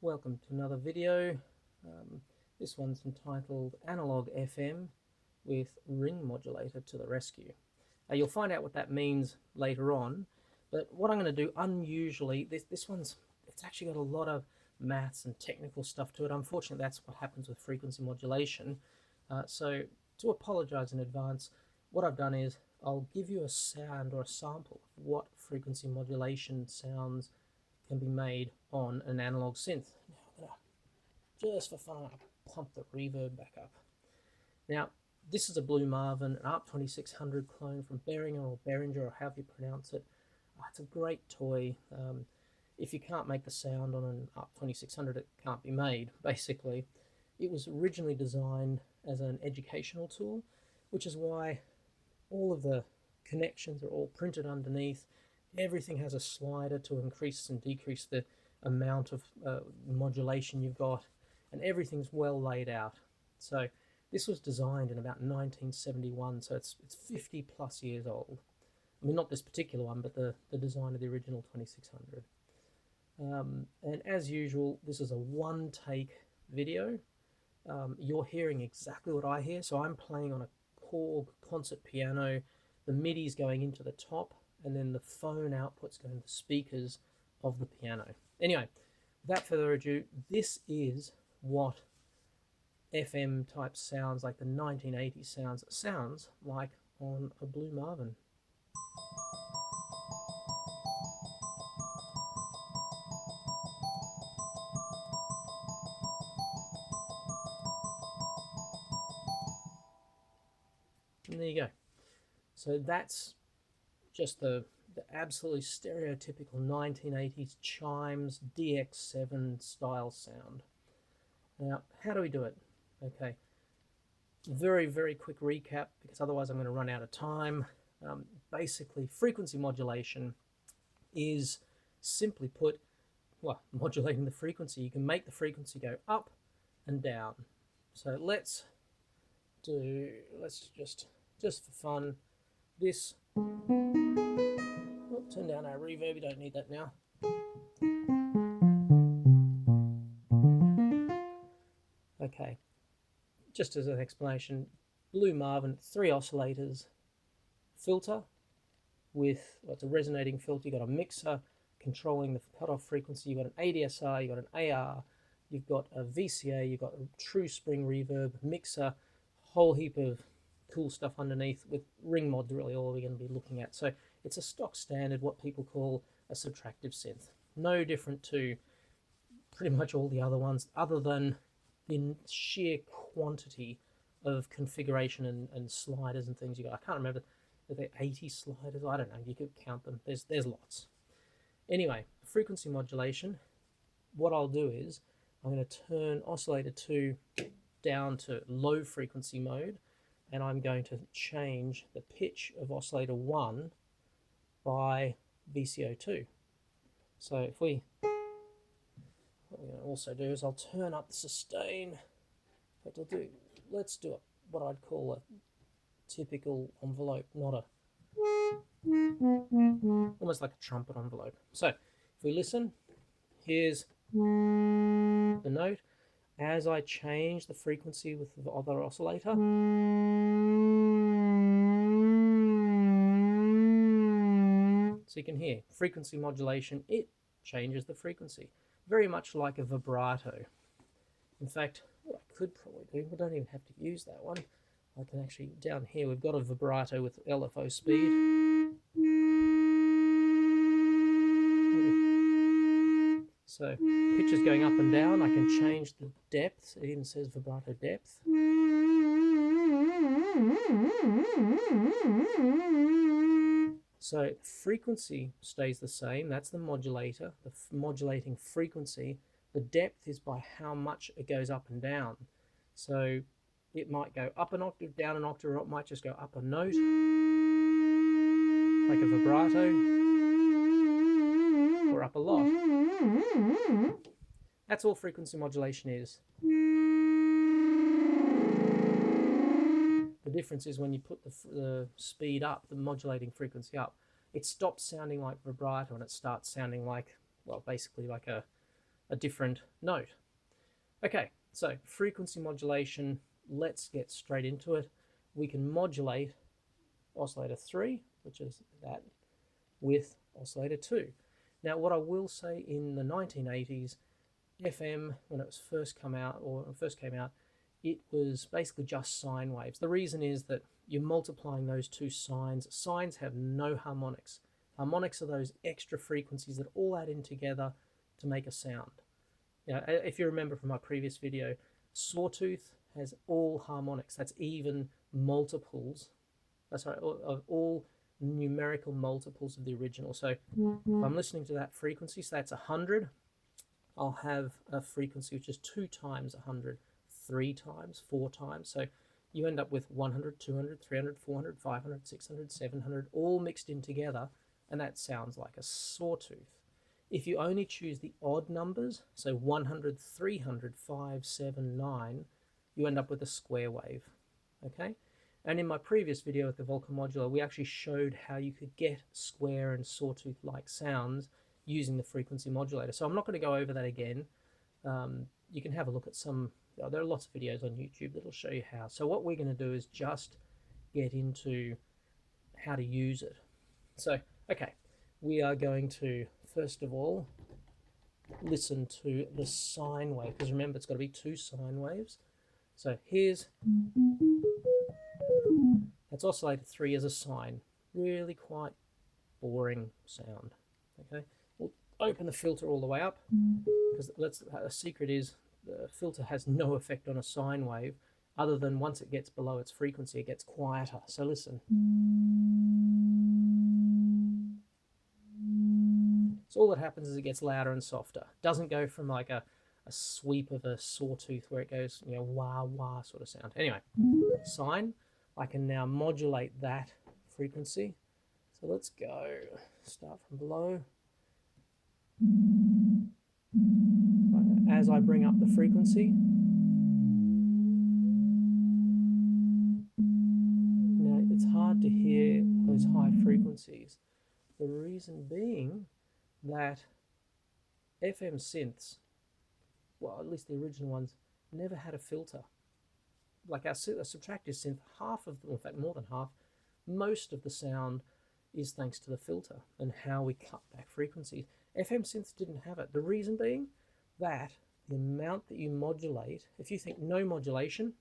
Welcome to another video. This one's entitled Analog FM with Ring Modulator to the Rescue. You'll find out what that means later on, but what I'm going to do unusually, it's actually got a lot of maths and technical stuff to it. Unfortunately, that's what happens with frequency modulation. So to apologize in advance, what I've done is I'll give you a sound or a sample of what frequency modulation sounds can be made on an analog synth. Now I'm gonna, just for fun, I'm gonna pump the reverb back up. Now this is a Blue Marvin, an ARP 2600 clone from Behringer or however you pronounce it. It's a great toy. If you can't make the sound on an ARP 2600, it can't be made, basically. It was originally designed as an educational tool, which is why all of the connections are all printed underneath. Everything has a slider to increase and decrease the amount of modulation you've got, and everything's well laid out. So this was designed in about 1971, so it's 50 plus years old. I mean, not this particular one, but the design of the original 2600. And as usual, this is a one-take video. You're hearing exactly what I hear, so I'm playing on a Korg concert piano. The MIDI's going into the top, and then the phone output's going to the speakers of the piano. Anyway, without further ado, this is what FM type sounds like, the 1980s sounds like on a Blue Marvin. And there you go. So that's just the absolutely stereotypical 1980s chimes DX7 style sound. Now, how do we do it? Okay, very, very quick recap, because otherwise I'm going to run out of time. Basically, frequency modulation is, simply put, well, modulating the frequency. You can make the frequency go up and down. So let's just for fun, this. Oh, turn down our reverb, you don't need that now. Okay, just as an explanation, Blue Marvin, 3 oscillators, filter with, well, it's a resonating filter, you've got a mixer controlling the cutoff frequency, you've got an ADSR, you've got an AR, you've got a VCA, you've got a true spring reverb, mixer, whole heap of cool stuff underneath, with ring mods really all we're going to be looking at. So it's a stock standard, what people call a subtractive synth. No different to pretty much all the other ones, other than in sheer quantity of configuration and sliders and things you got. I can't remember, are there 80 sliders? I don't know, you could count them. There's lots. Anyway, frequency modulation, what I'll do is I'm going to turn oscillator 2 down to low frequency mode, and I'm going to change the pitch of oscillator 1 by VCO2. So if what we're going to also do is I'll turn up the sustain. But let's do what I'd call a typical envelope, not a, almost like a trumpet envelope. So if we listen, here's the note. As I change the frequency with the other oscillator, so you can hear frequency modulation, it changes the frequency, very much like a vibrato. In fact, what I could probably do, we don't even have to use that one. I can actually, down here we've got a vibrato with LFO speed. So pitch is going up and down. I can change the depth. It even says vibrato depth. So frequency stays the same. That's the modulator, the modulating frequency. The depth is by how much it goes up and down. So it might go up an octave, down an octave, or it might just go up a note, like a vibrato, or up a lot. That's all frequency modulation is. The difference is when you put the speed up, the modulating frequency up, it stops sounding like vibrato and it starts sounding like, well, basically like a a different note. Okay, so frequency modulation, let's get straight into it. We can modulate oscillator 3, which is that, with oscillator 2. Now, what I will say, in the 1980s, FM, when it was first came out, it was basically just sine waves. The reason is that you're multiplying those two sines. Sines have no harmonics. Harmonics are those extra frequencies that all add in together to make a sound. If you remember from my previous video, sawtooth has all harmonics. That's even multiples. That's right, of all numerical multiples of the original. So if I'm listening to that frequency, so that's 100, I'll have a frequency which is 2 times 100, 3 times, 4 times. So you end up with 100, 200, 300, 400, 500, 600, 700, all mixed in together, and that sounds like a sawtooth. If you only choose the odd numbers, so 100, 300, 5, 7, 9, you end up with a square wave, okay? And in my previous video with the Volca modular, we actually showed how you could get square and sawtooth-like sounds using the frequency modulator. So I'm not going to go over that again. You can have a look at some, there are lots of videos on YouTube that'll show you how. So what we're going to do is just get into how to use it. So, okay, we are going to, first of all, listen to the sine wave, because remember, it's got to be 2 sine waves. So here's, that's oscillator 3 as a sine. Really quite boring sound. Okay, we'll open the filter all the way up, because a secret is the filter has no effect on a sine wave, other than once it gets below its frequency, it gets quieter. So listen. So all that happens is it gets louder and softer. It doesn't go from like a sweep of a sawtooth where it goes, you know, wah wah sort of sound. Anyway, sine, I can now modulate that frequency. So let's go, start from below. As I bring up the frequency, now it's hard to hear those high frequencies. The reason being that FM synths, well, at least the original ones, never had a filter. Like our subtractive synth, half of them, in fact more than half, most of the sound is thanks to the filter and how we cut back frequencies. FM synths didn't have it. The reason being that the amount that you modulate, if you think no modulation,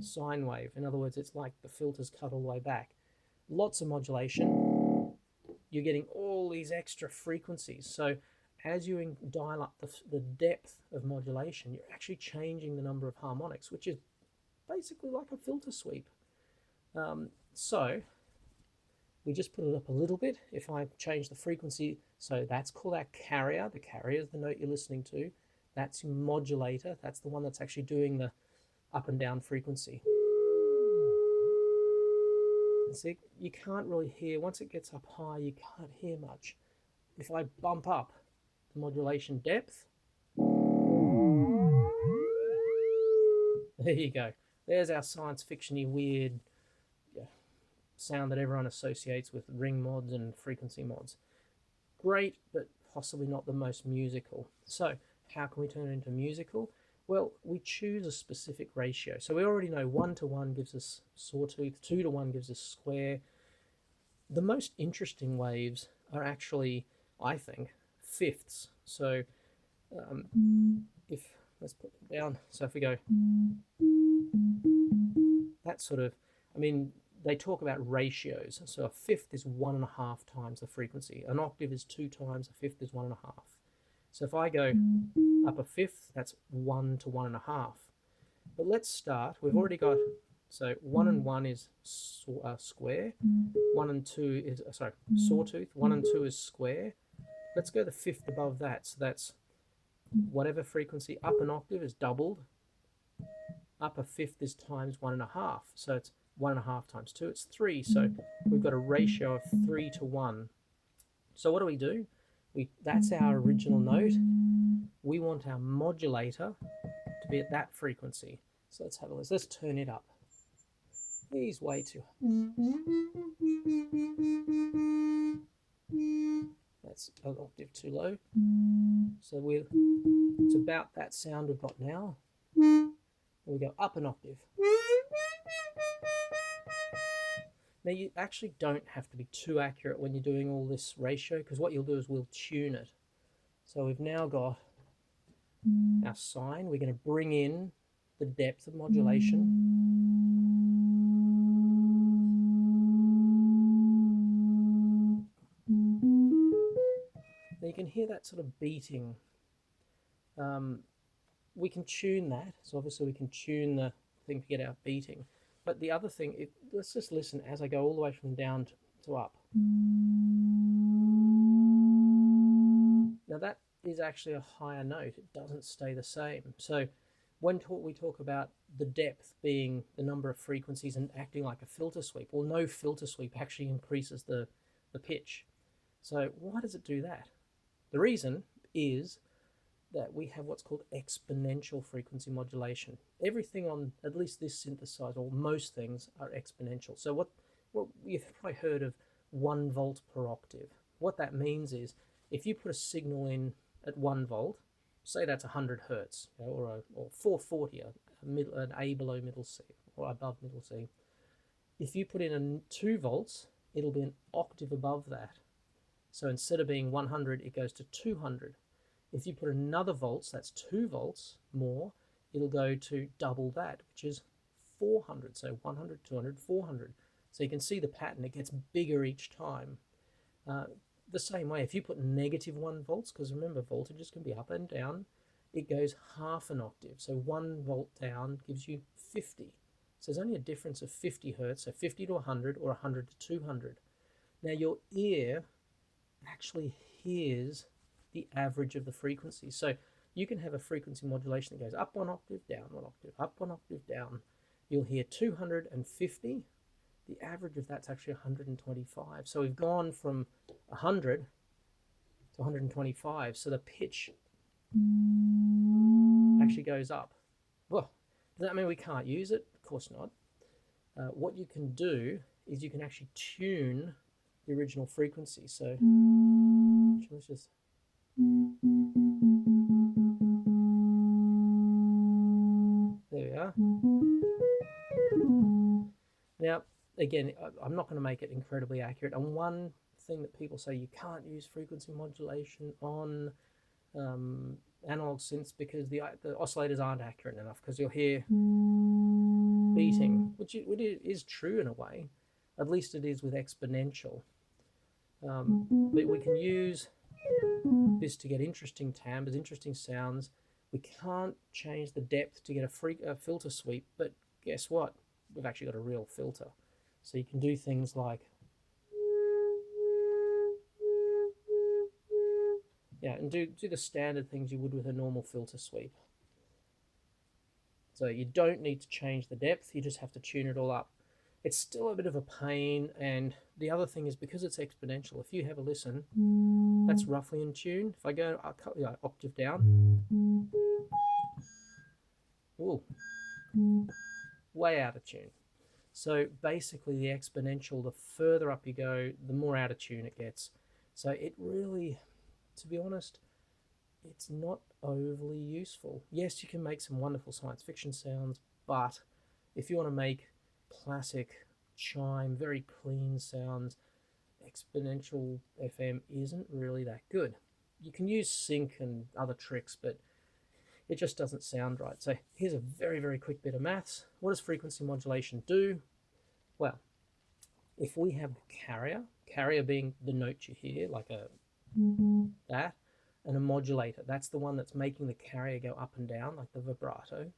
sine wave, in other words, it's like the filter's cut all the way back. Lots of modulation, you're getting all these extra frequencies. So as you dial up the depth of modulation, you're actually changing the number of harmonics, which is basically like a filter sweep. So we just put it up a little bit. If I change the frequency, so that's called our carrier. The carrier is the note you're listening to. That's your modulator. That's the one that's actually doing the up and down frequency. And see, you can't really hear, once it gets up high, you can't hear much. If I bump up the modulation depth, there you go. There's our science fiction-y weird sound that everyone associates with ring mods and frequency mods. Great, but possibly not the most musical. So how can we turn it into musical? Well, we choose a specific ratio. So we already know 1 to 1 gives us sawtooth, 2 to 1 gives us square. The most interesting waves are actually, I think, fifths. So if, let's put them down. So if we go, that sort of, I mean, they talk about ratios. So a fifth is 1.5 times the frequency. An octave is 2 times, a fifth is 1.5. So if I go up a fifth, that's 1 to 1.5. But let's start, we've already got, so 1 and 1 is square, 1 and 2 is, sawtooth, 1 and 2 is square. Let's go the fifth above that. So that's whatever frequency, up an octave is doubled, up a fifth is times 1.5. So it's 1.5 times 2, it's 3. So we've got a ratio of 3 to 1. So what do? That's our original note. We want our modulator to be at that frequency. So let's have a look. Let's turn it up. He's way too. That's an octave too low. So it's about that sound we've got now. We go up an octave. Now you actually don't have to be too accurate when you're doing all this ratio, because what you'll do is we'll tune it. So we've now got our sine. We're going to bring in the depth of modulation. Now you can hear that sort of beating. We can tune that, so obviously we can tune the thing to get our beating. But the other thing, let's just listen as I go all the way from down to up. Now that is actually a higher note. It doesn't stay the same. So when we talk about the depth being the number of frequencies and acting like a filter sweep, well, no filter sweep actually increases the pitch. So why does it do that? The reason is that we have what's called exponential frequency modulation. Everything on at least this synthesizer, or most things, are exponential. So what you've probably heard of 1 volt per octave. What that means is if you put a signal in at 1 volt, say that's 100 hertz, or 440, an A below middle C, or above middle C. If you put in a 2 volts, it'll be an octave above that. So instead of being 100, it goes to 200. If you put another volts, that's 2 volts more, it'll go to double that, which is 400. So 100, 200, 400. So you can see the pattern. It gets bigger each time. The same way, if you put negative 1 volts, because remember, voltages can be up and down, it goes half an octave. So 1 volt down gives you 50. So there's only a difference of 50 hertz, so 50 to 100 or 100 to 200. Now your ear actually hears the average of the frequency. So you can have a frequency modulation that goes up 1 octave, down 1 octave, up 1 octave, down. You'll hear 250. The average of that's actually 125. So we've gone from 100 to 125. So the pitch actually goes up. Well, does that mean we can't use it? Of course not. What you can do is you can actually tune the original frequency. So let's just... There we are. Now, again, I'm not going to make it incredibly accurate. And one thing that people say, you can't use frequency modulation on analog synths because the oscillators aren't accurate enough, because you'll hear beating, which is true in a way. At least it is with exponential. But we can use this to get interesting timbres, interesting sounds. We can't change the depth to get a filter sweep, but guess what? We've actually got a real filter. So you can do things like, and do the standard things you would with a normal filter sweep. So you don't need to change the depth, you just have to tune it all up. It's still a bit of a pain, and the other thing is because it's exponential, if you have a listen, that's roughly in tune. If I go octave down, ooh, way out of tune. So basically the exponential, the further up you go, the more out of tune it gets. So it really, to be honest, it's not overly useful. Yes, you can make some wonderful science fiction sounds, but if you want to make classic chime, very clean sounds, exponential FM isn't really that good. You can use sync and other tricks, but it just doesn't sound right. So here's a very, very quick bit of maths. What does frequency modulation do? Well, if we have the carrier being the note you hear, like that, and a modulator, that's the one that's making the carrier go up and down, like the vibrato.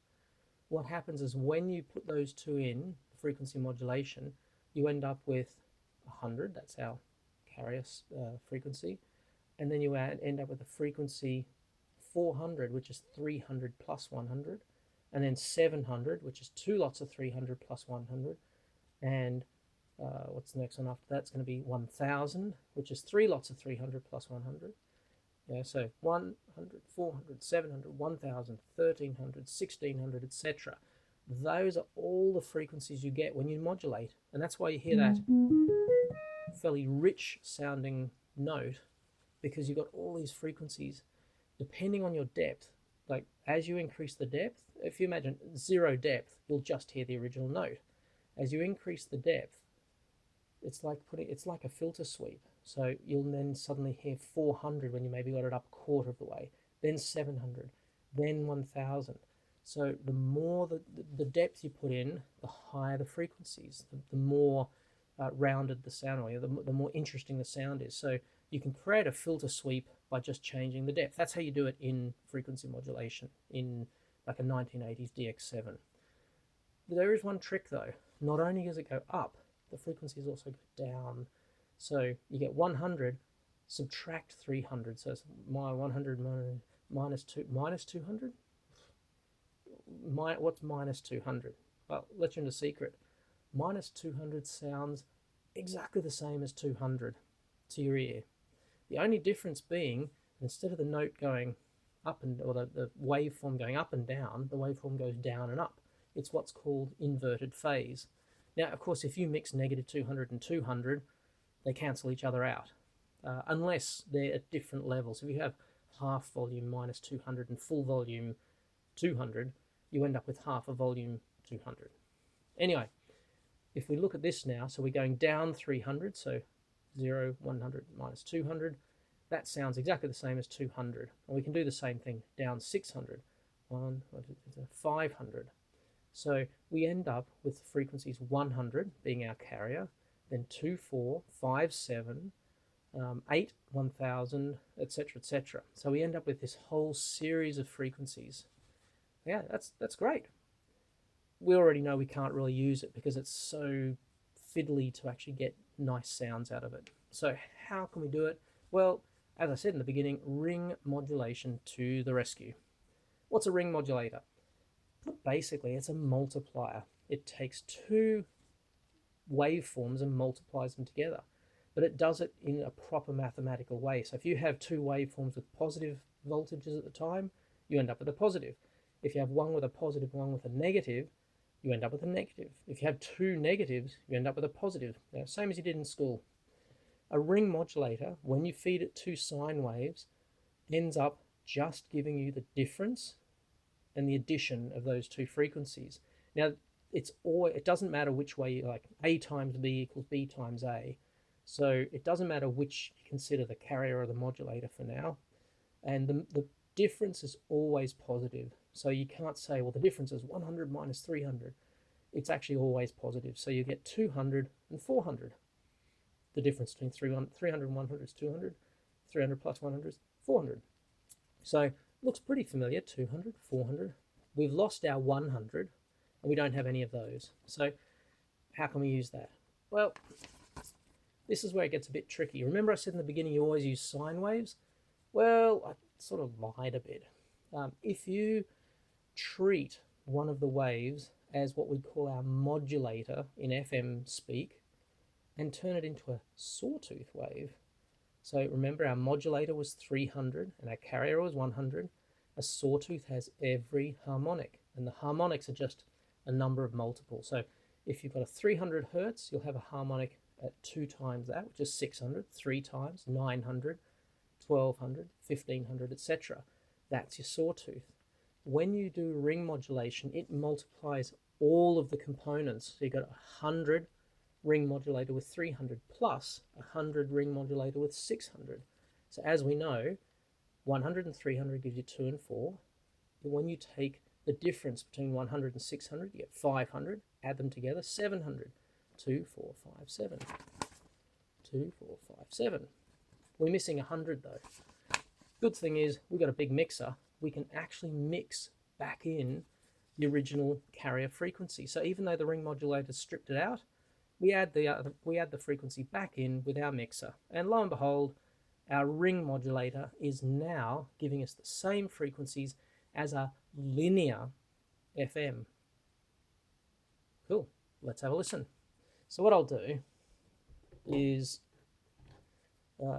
What happens is when you put those two in, frequency modulation, you end up with 100, that's our carrier frequency, and then you end up with a frequency 400, which is 300 plus 100, and then 700, which is 2 lots of 300 plus 100, and what's the next one after that? It's going to be 1000, which is 3 lots of 300 plus 100. Yeah, so 100, 400, 700, 1000, 1300, 1600, etc. Those are all the frequencies you get when you modulate, and that's why you hear that fairly rich sounding note because you've got all these frequencies depending on your depth. Like as you increase the depth, if you imagine 0 depth, you'll just hear the original note. As you increase the depth, it's like a filter sweep. So you'll then suddenly hear 400 when you maybe got it up a quarter of the way, then 700, then 1000. So the more the depth you put in, the higher the frequencies, the more rounded the sound, or the more interesting the sound is. So you can create a filter sweep by just changing the depth. That's how you do it in frequency modulation in like a 1980s DX7. There is one trick though. Not only does it go up, the frequencies also go down. So you get 100, subtract 300. So it's my 100 minus 200. What's minus 200? Well, let you in a secret. Minus 200 sounds exactly the same as 200 to your ear. The only difference being, instead of the note going up and, or the waveform going up and down, the waveform goes down and up. It's what's called inverted phase. Now, of course, if you mix negative 200 and 200, they cancel each other out, unless they're at different levels. If you have half volume minus 200 and full volume 200, you end up with half a volume 200. Anyway, if we look at this now, so we're going down 300, so 0, 100, minus 200, that sounds exactly the same as 200. And we can do the same thing down 600, 500. So we end up with frequencies 100 being our carrier, then 2, 4, 5, 7, 8, 1000, etc., etc. So we end up with this whole series of frequencies. Yeah, that's great. We already know we can't really use it because it's so fiddly to actually get nice sounds out of it. So how can we do it? Well, as I said in the beginning, ring modulation to the rescue. What's a ring modulator? Basically, it's a multiplier. It takes two waveforms and multiplies them together, but it does it in a proper mathematical way. So if you have two waveforms with positive voltages at the time, you end up with a positive. If you have one with a positive, one with a negative, you end up with a negative. If you have two negatives, you end up with a positive. Same as you did in school. A ring modulator, when you feed it two sine waves, ends up just giving you the difference and the addition of those two frequencies. Now, it doesn't matter which way you like. A times B equals B times A. So it doesn't matter which you consider the carrier or the modulator for now. And the difference is always positive. So you can't say, well, the difference is 100 minus 300. It's actually always positive. So you get 200 and 400. The difference between 300 and 100 is 200. 300 plus 100 is 400. So looks pretty familiar, 200, 400. We've lost our 100, and we don't have any of those. So how can we use that? Well, this is where it gets a bit tricky. Remember I said in the beginning you always use sine waves? Well, I sort of lied a bit. If you treat one of the waves as what we call our modulator in FM speak and turn it into a sawtooth wave. So remember our modulator was 300 and our carrier was 100. A sawtooth has every harmonic, and the harmonics are just a number of multiples. So if you've got a 300 hertz, you'll have a harmonic at 2 times that, which is 600, 3 times, 900, 1200, 1500, etc. That's your sawtooth. When you do ring modulation, it multiplies all of the components. So you've got 100 ring modulator with 300 plus 100 ring modulator with 600. So as we know, 100 and 300 gives you 2 and 4. But when you take the difference between 100 and 600, you get 500. Add them together, 700. 2, 4, 5, 7. 2, 4, 5, 7. We're missing 100 though. Good thing is we've got a big mixer. We can actually mix back in the original carrier frequency. So even though the ring modulator stripped it out, we add the frequency back in with our mixer. And lo and behold, our ring modulator is now giving us the same frequencies as a linear FM. Cool. Let's have a listen. So what I'll do is,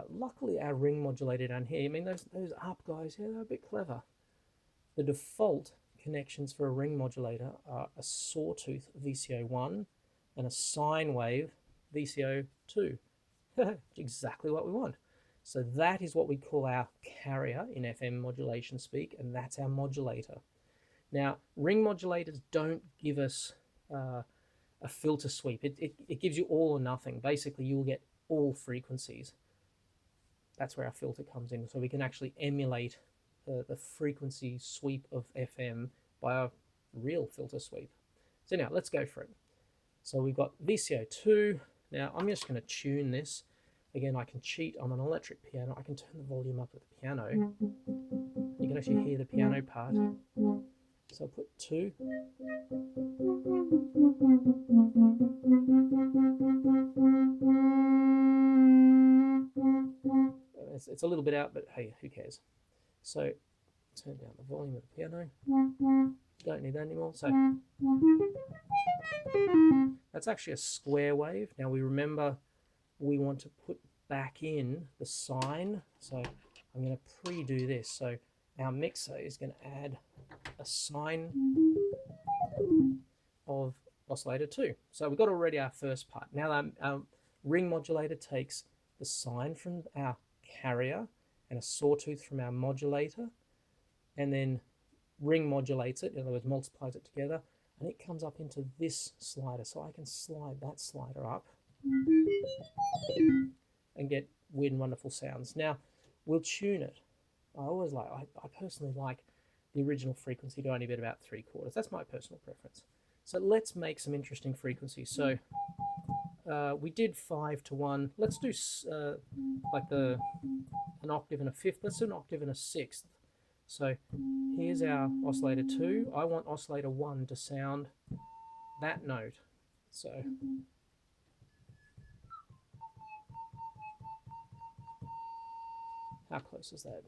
luckily our ring modulator down here, I mean those up guys, yeah, they're a bit clever. The default connections for a ring modulator are a sawtooth VCO1 and a sine wave VCO2. Exactly what we want. So that is what we call our carrier in FM modulation speak, and that's our modulator. Now, ring modulators don't give us a filter sweep. It gives you all or nothing. Basically, you'll get all frequencies. That's where our filter comes in. So we can actually emulate the frequency sweep of FM by a real filter sweep. So now let's go for it. So we've got VCO2. Now I'm just going to tune this. Again, I can cheat. I'm an electric piano. I can turn the volume up at the piano. You can actually hear the piano part. So I'll put 2. It's a little bit out, but hey, who cares? So turn down the volume of the piano. Don't need that anymore. So that's actually a square wave. Now we remember we want to put back in the sine. So I'm going to pre-do this. So our mixer is going to add a sine of oscillator 2. So we've got already our first part. Now our ring modulator takes the sine from our carrier and a sawtooth from our modulator, and then ring modulates it, in other words multiplies it together, and it comes up into this slider. So I can slide that slider up and get weird and wonderful sounds. Now we'll tune it. I personally like the original frequency to only be about 3/4. That's my personal preference. So let's make some interesting frequencies. So we did 5 to 1. Let's do like an octave and a fifth. Let's do an octave and a sixth. So here's our oscillator 2. I want oscillator 1 to sound that note. So how close is that?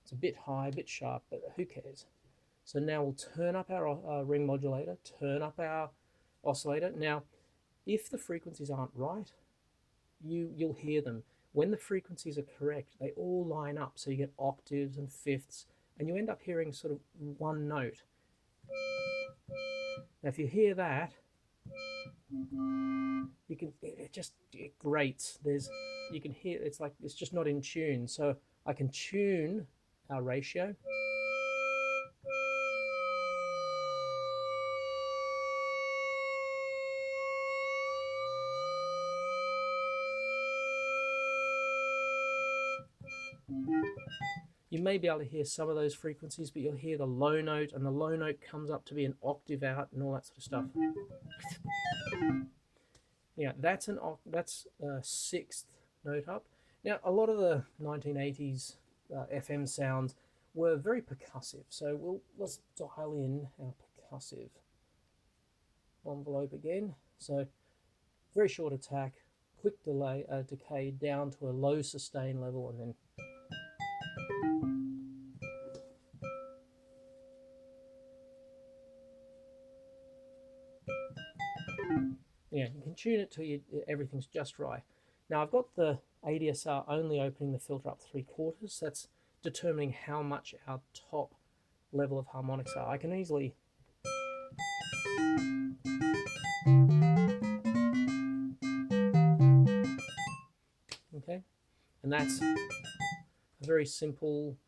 It's a bit high, a bit sharp, but who cares? So now we'll turn up our ring modulator, turn up our oscillator. Now, if the frequencies aren't right, you'll hear them. When the frequencies are correct, they all line up. So you get octaves and fifths, and you end up hearing sort of one note. Now, if you hear that, you can it grates. You can hear it's like it's just not in tune. So I can tune our ratio. You may be able to hear some of those frequencies, but you'll hear the low note, and the low note comes up to be an octave out and all that sort of stuff. Yeah, that's a sixth note up. Now, a lot of the 1980s FM sounds were very percussive, so let's dial in our percussive envelope again. So very short attack, quick decay down to a low sustain level, and then yeah, you can tune it till everything's just right. Now I've got the ADSR only opening the filter up 3/4. That's determining how much our top level of harmonics are. I can easily okay, and that's a very simple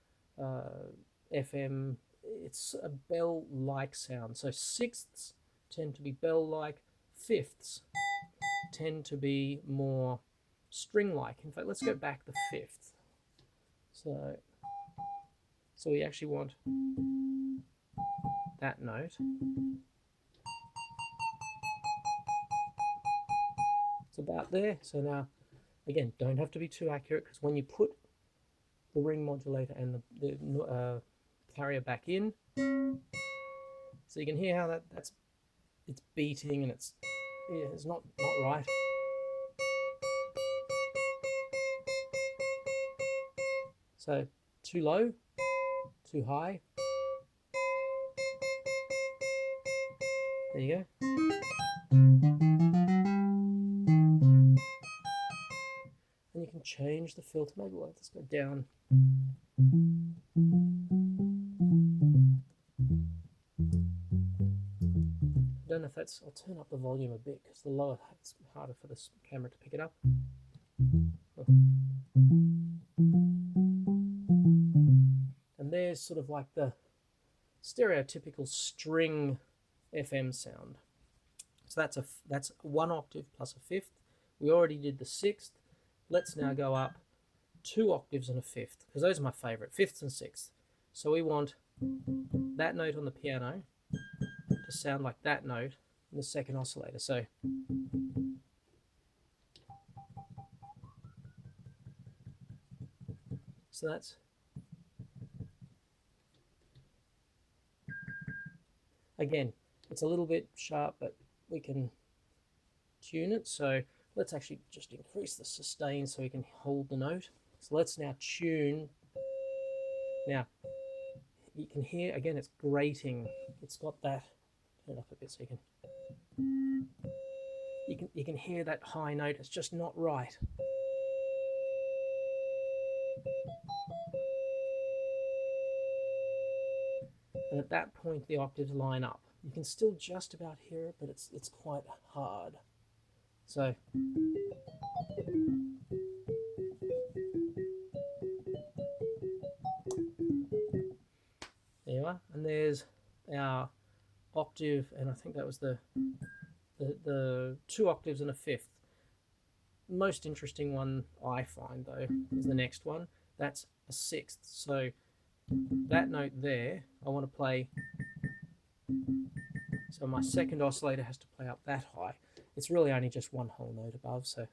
FM. It's a bell-like sound. So sixths tend to be bell-like. Fifths tend to be more string-like. In fact, let's go back the fifth. So we actually want that note. It's about there. So now, again, don't have to be too accurate, because when you put the ring modulator and the carrier back in, so you can hear how it's beating, and it's not right. So too low, too high. There you go. And you can change the filter. Maybe let's go down. I don't know if that's, I'll turn up the volume a bit, because the lower, it's harder for this camera to pick it up. there's sort of like the stereotypical string FM sound. So that's 1 octave plus a fifth. We already did the sixth. Let's now go up 2 octaves and a fifth, because those are my favorite, fifths and sixths. So we want that note on the piano to sound like that note in the second oscillator. So that's, again, it's a little bit sharp, but we can tune it. So let's actually just increase the sustain so we can hold the note. So let's now tune. Now you can hear, again, it's grating. It's got that, turn it up a bit so you can hear that high note. It's just not right. And at that point the octaves line up. You can still just about hear it, but it's quite hard. So there you are, and there's our octave, and I think that was the 2 octaves and a fifth. Most interesting one I find though is the next one. That's a sixth. So that note there, I want to play. So my second oscillator has to play up that high. It's really only just one whole note above, so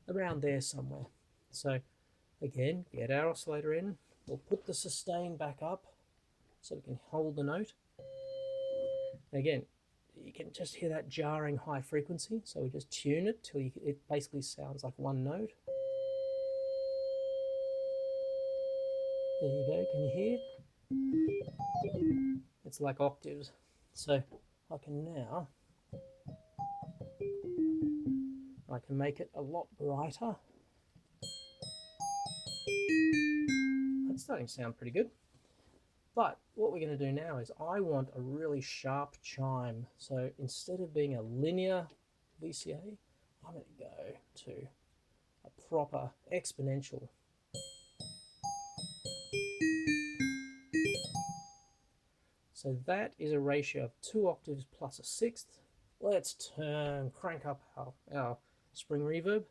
around there somewhere. So again, get our oscillator in. We'll put the sustain back up so we can hold the note. Again, you can just hear that jarring high frequency, so we just tune it till it basically sounds like one note. There you go, can you hear? It's like octaves. So I can make it a lot brighter. That's starting to sound pretty good. But what we're going to do now is I want a really sharp chime. So instead of being a linear VCA, I'm going to go to a proper exponential. So that is a ratio of 2 octaves plus a sixth. Let's crank up our spring reverb.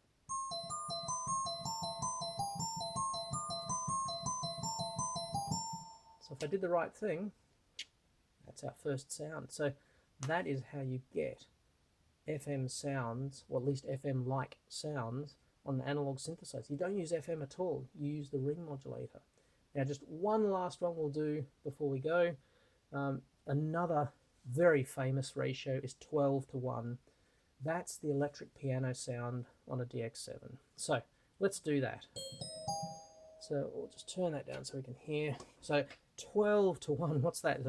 So if I did the right thing, that's our first sound. So that is how you get FM sounds, or at least FM-like sounds, on the analog synthesizer. You don't use FM at all, you use the ring modulator. Now just one last one we'll do before we go. Another very famous ratio is 12:1. That's the electric piano sound on a DX7. So let's do that. So we'll just turn that down so we can hear. So 12:1, what's that?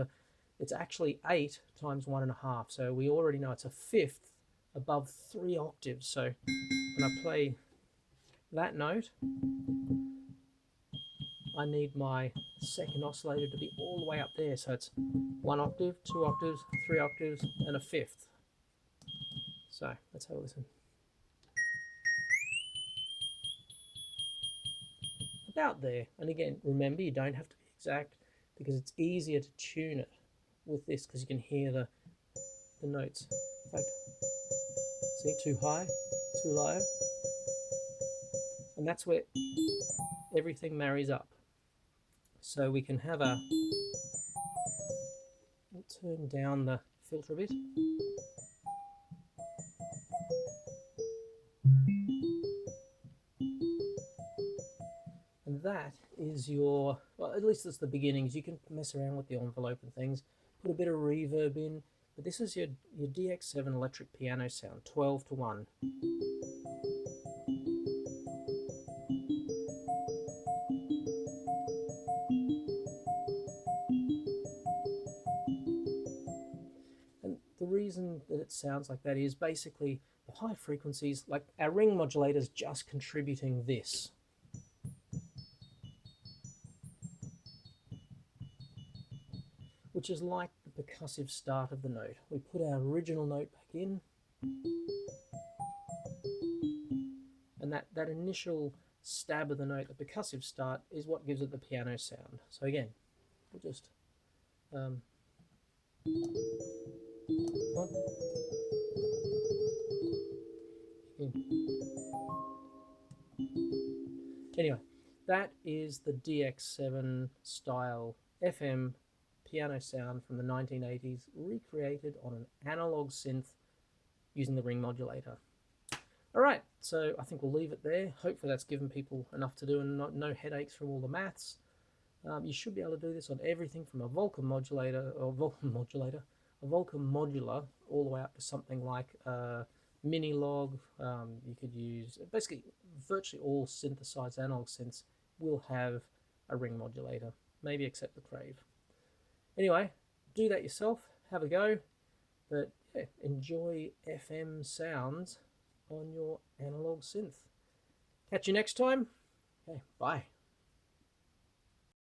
It's actually 8 times 1.5. So we already know it's a fifth above 3 octaves. So when I play that note, I need my second oscillator to be all the way up there. So it's 1 octave, 2 octaves, 3 octaves, and a fifth. So let's have a listen. About there. And again, remember, you don't have to be exact because it's easier to tune it with this because you can hear the notes. In fact, see, too high, too low. And that's where everything marries up. So we can have we'll turn down the filter a bit. And that is your, well, at least it's the beginnings. You can mess around with the envelope and things, put a bit of reverb in, but this is your DX7 electric piano sound, 12:1. The reason that it sounds like that is basically the high frequencies, like our ring modulator is just contributing this. Which is like the percussive start of the note. We put our original note back in, and that initial stab of the note, the percussive start, is what gives it the piano sound. So again, we'll just one. Anyway, that is the DX7 style FM piano sound from the 1980s, recreated on an analog synth using the ring modulator. All right, so I think we'll leave it there. Hopefully that's given people enough to do and no headaches from all the maths. You should be able to do this on everything from a Vulcan modulator, or a Vulcan modular, all the way up to something like a Mini-Log. You could use, basically, virtually all synthesized analog synths will have a ring modulator, maybe except the Crave. Anyway, do that yourself, have a go, but yeah, enjoy FM sounds on your analog synth. Catch you next time. Okay, bye.